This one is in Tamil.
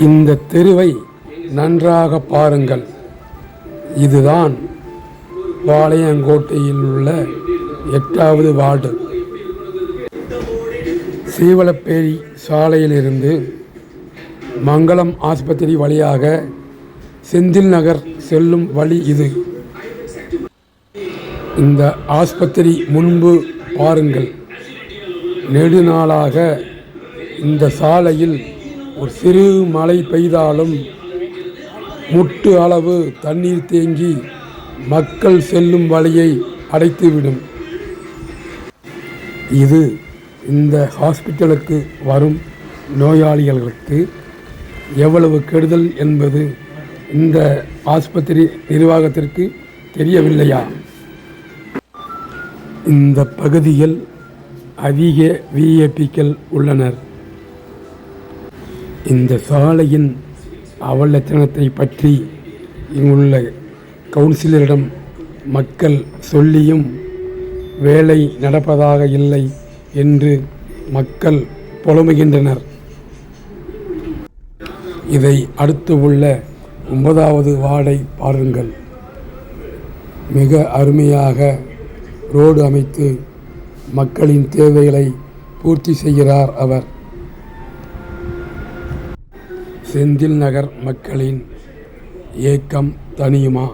இந்த தெருவை நன்றாக பாருங்கள். இதுதான் பாளையங்கோட்டையில் உள்ள 8வது வார்டு. சீவலப்பேரி சாலையிலிருந்து மங்களம் ஆஸ்பத்திரி வழியாக செந்தில் நகர் செல்லும் வழி இது. இந்த ஆஸ்பத்திரி முன்பு பாருங்கள். நெடுநாளாக இந்த சாலையில் ஒரு சிறு மழை பெய்தாலும் முட்டு அளவு தண்ணீர் தேங்கி மக்கள் செல்லும் வழியை அடைத்துவிடும். இது இந்த ஹாஸ்பிட்டலுக்கு வரும் நோயாளிகளுக்கு எவ்வளவு கெடுதல் என்பது இந்த ஆஸ்பத்திரி நிர்வாகத்திற்கு தெரியவில்லையா? இந்த பகுதியில் அதிக விஐபிக்கள் உள்ளனர். இந்த சாலையின் அவலட்சணத்தை பற்றி இங்குள்ள கவுன்சிலரிடம் மக்கள் சொல்லியும் வேலை நடப்பதாக இல்லை என்று மக்கள் புலம்புகின்றனர். இதை அடுத்து உள்ள 9வது வார்டை பாருங்கள். மிக அருமையாக ரோடு அமைத்து மக்களின் தேவைகளை பூர்த்தி செய்கிறார் அவர். செந்தில் நகர் மக்களின் ஏக்கம் தனியுமா?